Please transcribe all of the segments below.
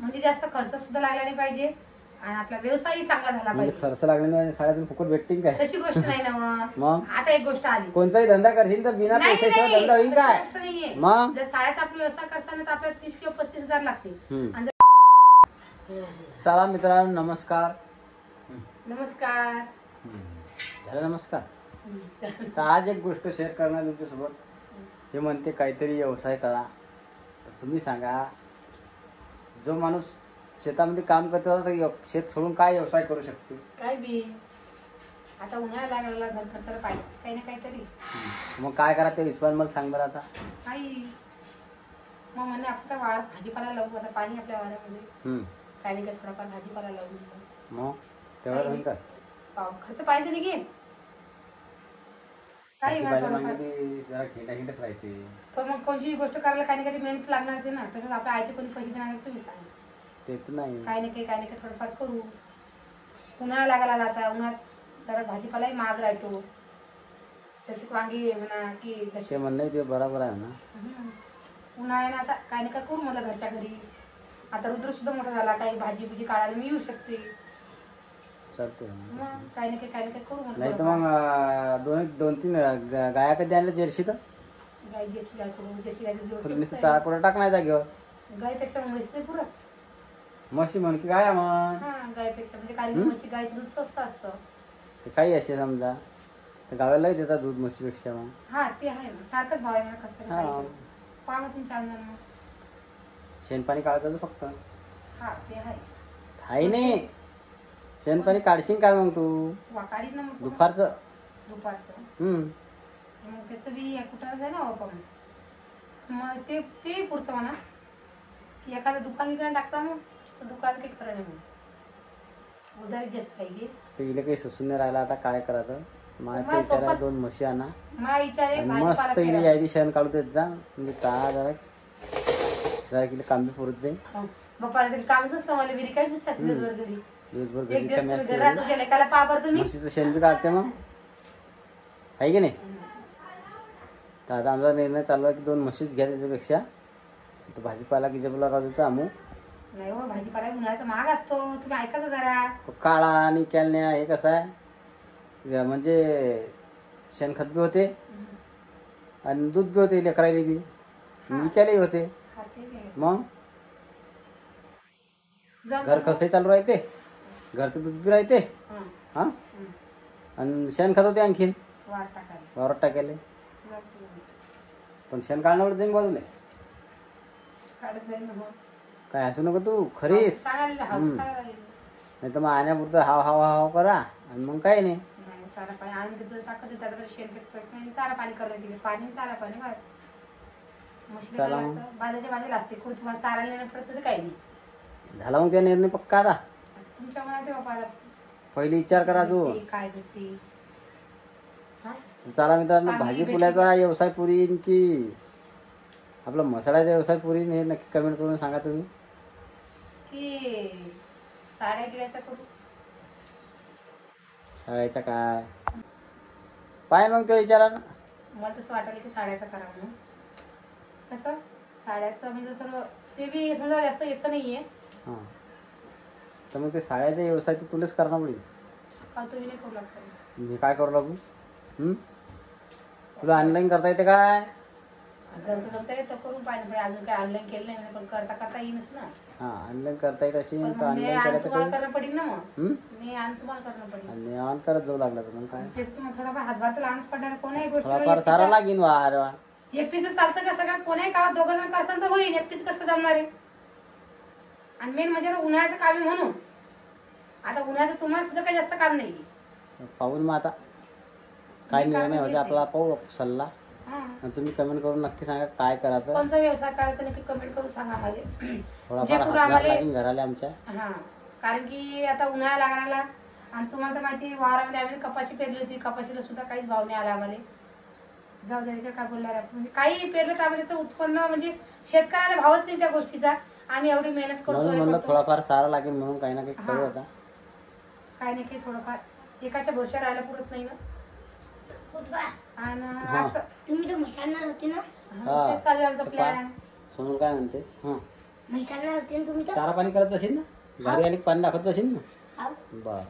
म्हणजे जास्त खर्च सुद्धा लागला नाही पाहिजे आणि आपला व्यवसायही चांगला झाला म्हणजे पाहिजे. खर्च लागला नाही साड्यातून फुकट भेटतील काय? तशी गोष्ट नाही ना मग. मग आता एक गोष्ट आली, कोणताही धंदा करशील तर बिना नाही, पैशाशिवाय नाही, धंदा होईल तशी काय? गोष्ट नाहीये. मग जर साड्याचा आपला व्यवसाय करताना तर आपल्याला 30 किंवा 35,000 लागते. आणि चला मित्रांनो, नमस्कार. नमस्कार. झालं नमस्कार. तर आज एक गोष्ट शेअर करणार तुमच्यासोबत. हे म्हणते काहीतरी व्यवसाय करा, तर तुम्ही सांगा, जो माणूस शेतामध्ये काम करतो तर शेत सोडून काय व्यवसाय करू शकते? काय बी आता उन्हाळा लागला, घर खर्चाला पाहिजे काही ना काहीतरी. मग काय करा ते विश्वास मला सांग बरं आता. काही मग म्हणे आपला वाळ भाजीपाला लावू, आता पाणी आपल्या वाड्यामध्ये काही नाही, थोडाफार भाजीपाला लावू. मग तेवढं होईल का? खर्च पाहिजे नाही घे काही जरा खिंडाखिंडच राहते. पण मग कोणती गोष्ट करायला काही ना काही मेहनत लागणार आहे ना. तसंच आपल्या आईचे कोणी पैसे देणार तुम्ही सांगा. तेच नाही, काही ना काही थोडंफार करू. उन्हाळा लागायला आता उन्हाळ्यात जरा भाजीपालाही महाग राहतो. तशी वांगी म्हणा की तसे म्हणणं ते बरोबर आहे ना. उन्हाळ्यानं आता काही ना काय करू मला घरच्या घरी. आता रुद्र सुद्धा मोठा झाला, काही भाजी बिजी काढायला मी येऊ शकते. चालते मग काही ना काही करू. नाही तर मग दोन तीन गाया कधी आणल्या जर्सी तर गाय जशी गाय करू जशी गाय चारा पुढे टाकणार जागेवर. गायपेक्षा म्हैस पुरत. म्हशी म्हण की गाया म्हण. गायपेक्षा म्हणजे काही म्हशी गायचं दूध स्वस्त असतं. ते काही असे समजा तर गावालाही देतात दूध म्हशीपेक्षा. मग हा ते आहे, सारखंच भाव आहे कसं पाहा तुमच्या अंगानं. शेणपाणी काढतात फक्त. हा ते आहे. हाय नाही शेणपाणी काढशील काय मग तू? काढीन ना मग दुपारचं. मग त्याचं बी कुठं जाय ना बाबा. मग ते पुरतं म्हणा की एखादं दुकान विकायला टाकता मग दुकान काही खरं नाही मग उधारी जास्त पाहिजे. ते इले काही सुसून नाही राहिला आता काय करायचं. माझ्या विचारा दोन म्हशी आणा मस्त इले यायची शेण काढू देत जा. म्हणजे का जरा किती काम बी पुरत जाईल. बाप्पा तरी कामच असतं मला बिरी काय दिवसभर घरी. दिवसभर घरी कमी असते. म्हशीचं शेण बी काढते मग आहे की नाही. तर आता आमचा निर्णय चालू आहे की दोन म्हशीच घ्या त्याच्यापेक्षा. भाजीपाला की जबला राहत होता आम्ही. नाही हो, भाजीपाला उन्हाळ्याचा महाग असतो, तुम्ही ऐकायचं जरा. तो काळा आणि कॅलण्या हे कसं आहे म्हणजे शेणखत बी होते आणि दूध बी होते लेकरायला बी विकायलाही होते. मग घर कसंही चालू राहते, घरचं दूध बी राहते. हा आणि शेणखत होते आणखीन वावरात टाकायला. पण शेण काढण्यावर जाईन बाजूला काय हसू नको तू खरीच. नाही तर मग आण्यापुरतं हाव हाव हाव करा आणि मग काही नाही. चारा पाणी आणून टाकत चारा पाणी करायला पाणी चारा पाणी बस. बाजाच्या बाजूला असते कोण तुम्हाला चारा नेणं पडत काही नाही. झाला मग त्या निर्णय पक्का आता तुमच्या मनात बाबा. पहिले विचार करा तू काय देते. चला मित्रांनो, भाजी पुल्याचा व्यवसाय पुरी की आपला मसाल्याचा व्यवसाय पुरी हे नक्की कमेंट करून सांगा तुम्ही. की साड्या गिळायचा करू. साड्याचा काय पाय मग तो विचारा ना. मला तसं वाटलं की साड्याचा करा म्हणून. कसं साड्याचं म्हणजे तर ते बी समजा जास्त याचं नाहीये. हा तर मग ते साड्याचा व्यवसाय तर तुलाच करणार पडेल. तुम्ही नाही करू लागता. मी काय करू लागू? तुला ऑनलाईन करता येते काय? जमता येतं करून पाहिजे. अजून काय ऑनलाईन केलं नाही पण करता येईनच ना. हा ऑनलाईन करता येत असेल तर ऑनलाईन करणं पडेल ना. मग मी तुम्हाला करणं पडेल. ऑन करत जाऊ लागला तर मग काय ते तुम्हाला थोडाफार हातभार तर लावणच पडणार. कोणाही थोडाफार सारा लागेल. वार एकटीच चालतं का सगळ्यात. कोणाही गावात दोघं जण करसान तर होईल. एकटीच कसं जमणार आहे. आणि मेन म्हणजे उन्हाळ्याचं काम आहे म्हणून. आता उन्हाळ्याचं तुम्हाला सुद्धा काही जास्त काम नाही. पाहून मग आता काय निर्णय होते आपला पाहू सल्ला. तुम्ही कमेंट करून नक्की सांगा काय करायचं. कोणता व्यवसाय करायचा नक्की कमेंट करून सांगा मला. थोडाफार घराला आमच्या. कारण की आता उन्हाळा लागला आणि तुम्हाला तर माहिती वावरामध्ये आम्ही कपाशी पेरली होती. कपाशीला सुद्धा काहीच भाव नाही आला आम्हाला. जाऊ द्यायचं काय बोलणार म्हणजे काही पेरलं तर आम्हाला त्याचं उत्पन्न म्हणजे शेतकऱ्याला भावच नाही त्या गोष्टीचा. आम्ही एवढी मेहनत करतो. थोडाफार सारा लागेल म्हणून काही ना काही करू. आता काही नाही काही थोडंफार एकाच्या भरोश्या राहायला पुरत नाही ना. तुम्ही तर मसाला होते ना. चालू आमचा प्लॅन. समोर काय म्हणते म्हैसाला होते ना तुम्ही तर चारा पाणी करत असेल ना, घरी आली पाणी दाखवत असेल ना. हाव. बर.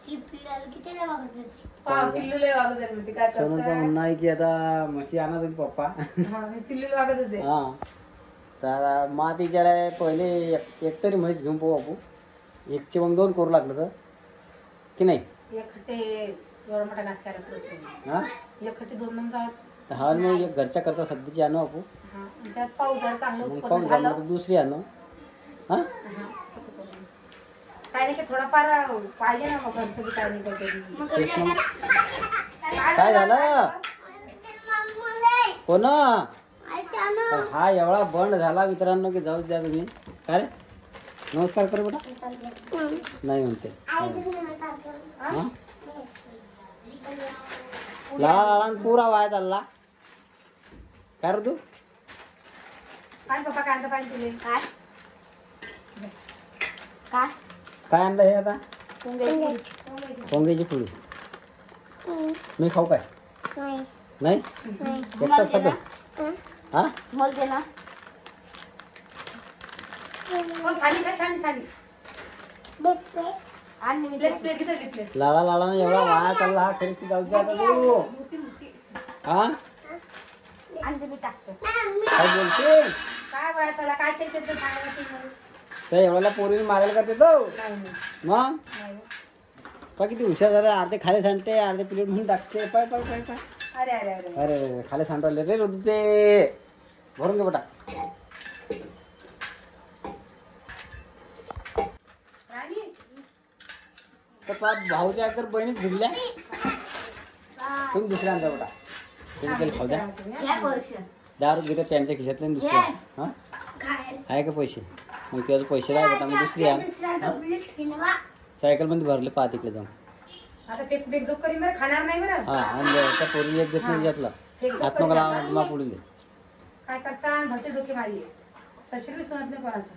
ती पिल्लाला किती लय वागत होते. पिल्लूला वागत आहे म्हणते काय सोनूचं करता? म्हणणं आहे की आता म्हशी आणा तुम्ही पप्पा. हा, मी पिल्लूला वागत होते. हा, तर मग विचार आहे पहिले एक तरी म्हैस घेऊन पाहू आपण. एकचे मग 2 करू लागलं तर की नाही. एक खट्टे एवढा मोठा नाश करायला पुरत नाही. हा, एक खट्टे 2 मग गावात. तर हा मग एक घरच्या करता सध्याची आणू आपण. हा, आणि त्यात पाहू जर चांगलं मग उत्पन्न पाहू झालं. झालं तर दुसरी आणू. हा, हा, असं करू. काही नाही की थोडाफार पाहिजे ना मग घरचं बी काही नाही काहीतरी. मग तेच मग. काय काय झालं कोण अचानक तर हा एवढा बंड झाला मित्रांनो की जाऊ द्या तुम्ही. काय रे, नमस्कार कर बेटा. नाही म्हणते. हा, लाळा लाळा पुरा वाया चालला. काय रे तू काय पप्पा काय आणलं पाहिजे तुले? काय काय काय आणलं हे आता. पोंग्याची पुडी. नाही मी खाऊ काय. नाही एकटाच खातो. हा, मला दे ना हो, साडी काय साडी. आणि मी प्लेट प्लेट घेतली प्लेट. लाळा लाळा एवढा वाया चालला हा खरी जाऊ द्या आता तू. मोठी. हा, आणि मी टाकतो. काय बोलते. काय वया त्याला काय केलं ते सांगायला तुम्ही? त्या एवढ्याला पोरीने मारायला करते तो. नाही मग नाही. पा किती हुशार झाले. अर्धे खाली सांडते अर्धे प्लेट म्हणून टाकते. पाय पाय पाय पाय. अरे अरे अरे अरे खाली सांडवले रे रोज ते. भरून घे बेटा. राणी तर भाऊच्या तर बहिणीच भिडल्या. तुम्ही दुसऱ्या आणता बेटा. केमिकल खाऊ द्या. या पैसे 10 रुपये घेतात त्यांच्या खिशातले आणि दुसऱ्या. हा, काय आहे का पैसे. मग त्याचे पैसे राहा बेटा. मग दुसरी आण. दुसरा डबलेट किनवा सायकल मध्ये भरले पहा तिकडे जाऊन. आता पेक पेक जोक करीन बरं खाणार नाही बरं. हा, आणि त्या पोरी एक घेतली घेतला. पेक जोक हात करीन नको आता. लावा पुढे दे. काय करता भलते डोके मारी. सचिन बी सोनत नाही कोणाचं.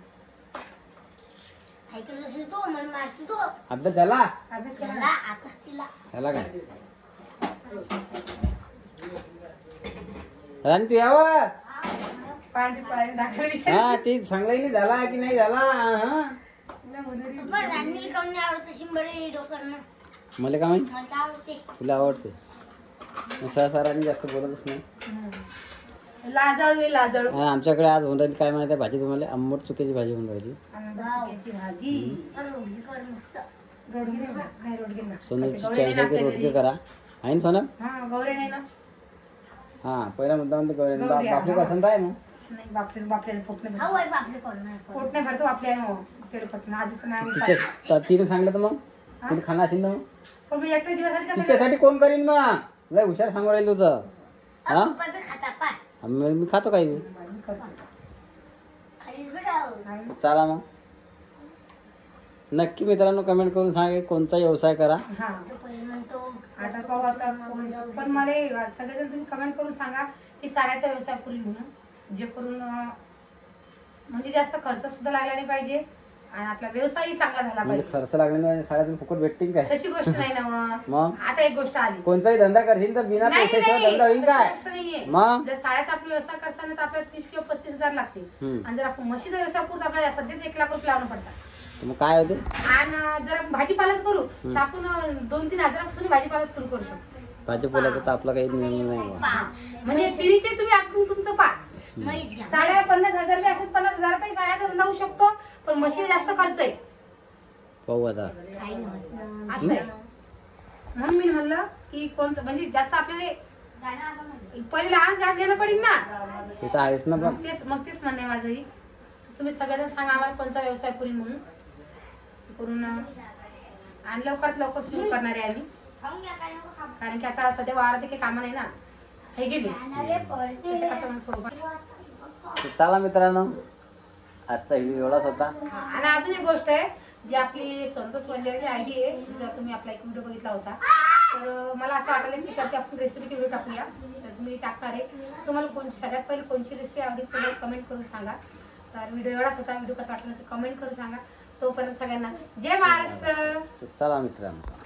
ऐकलं असेल तो मला मारतो तो अभ्यास झाला. अभ्यास करा मला आता तिला झाला काय. राणी तू यावं. पाणी पाणी दाखवली. हा, ते सांगलाय नाही झाला की नाही झाला. हा, पण राणी काऊन नाही आवडत शिंबरे डोकरनं मला काय माहित. मला तर आवडते. तुला आवडते. सहसा राणी जास्त बोलतच नाही. लाजाळू आहे लाजाळू. हा, आमच्याकडे आज होऊन राहिली काय माहिती भाजी तुम्हाला. आंबट चुक्याची भाजी होऊन राहिली. चिकनची भाजी. रोडगी कर मस्त रोडगी नाही रोडगी ना. सोनलची चाळीसारखी रोटकी करा. आहे ना सोनल. हा गौरे नाही ना. हा, पहिला मुद्दा म्हणते गौरी बापली आहे. पसंत आहे ना. नाही बापले पोट नाही खाऊ भरत. आहे बापले कोण नाही पोट नाही भरतो आपल्या तेल पटकन आधीच नाही तिच्या तिने सांगलं तर मग तिने खाणं असेल ना मग. पण मी एकट्या दिवसासाठी कसं तिच्यासाठी कोण करीन मग. लय हुशार सांगू राहिलं होतं. हा, खाता पाय मी खातो काही. मी करतो. खालीच बेटा तर चला मग नक्की मित्रांनो कमेंट करून सांगा कोणता व्यवसाय करा. हा तो पहिले म्हणतो आता पाहू आता पण मला सगळेजण तुम्ही कमेंट करून सांगा की साड्याचा व्यवसाय करून म्हणून जे करून म्हणजे जास्त खर्च सुद्धा लागला नाही पाहिजे आणि आपला व्यवसायही चांगला झाला म्हणजे पाहिजे. खर्च लागले नाही साड्यातून फुकट भेटतील काय. तशी गोष्ट नाही ना मग. मग आता एक गोष्ट आली. कोणताही धंदा करशील तर बिना नाही, पैशाशिवाय नाही, धंदा होईल तशी काय. गोष्ट नाहीये. मग जर साड्याचा आपला व्यवसाय करताना तर आपल्याला 30 किंवा 35,000 लागते हम्म. आणि जर आपण म्हशीचा व्यवसाय करू तर आपल्याला सध्याच 1 लाख रुपये लावणं पडतात. तर मग काय होते. आणि जर भाजीपालाच करू तर आपण 2-3 हजारापासून भाजीपालाच सुरू करू शकतो. भाजीपाल्याचा तर आपला काही नियम नाही बा. म्हणजे तिरीचे तुम्ही आतून तुमचं पा म्हैस घ्या साड्या 50,000 असेल 50,000 साड्याचा धंदा होऊ शकतो पण म्हशीला जास्त खर्च आहे. पाहू आता. काही नव्हत ना असं आहे. म्हणून मी म्हणलं की कोणतं म्हणजे जास्त आपल्याला पहिले लहान जास्त घेणं पडेल ना. ते तर आहेच ना. पण मग तेच म्हणणं आहे माझंही. तुम्ही सगळ्यांना सांगा आम्हाला कोणता व्यवसाय पुरी म्हणून करून आणि लवकरात लवकर सुरू करणार आहे आम्ही. खाऊन घ्या काय नको खाऊ. कारण की आता सध्या वावरात काही कामं नाही ना हे गेली खाणारे पळते. त्याच्याकरता मग थोडंफार. तर चला मित्रांनो आजचा व्हिडिओ एवढाच होता. आणि अजून एक गोष्ट आहे जी आपली संतोष वंजारी आयडी आहे जर तुम्ही आपला एक व्हिडिओ बघितला होता तर मला असं वाटलं की त्याची आपण रेसिपीची व्हिडिओ टाकूया तर तुम्ही टाकणार आहे. तुम्हाला सगळ्यात पहिले कोणची रेसिपी आवडली तुम्ही कमेंट करून सांगा. तर व्हिडिओ एवढाच होता. व्हिडिओ कसा वाटला तर कमेंट करून सांगा. तोपर्यंत सगळ्यांना जय महाराष्ट्र. तर चला मित्रांनो.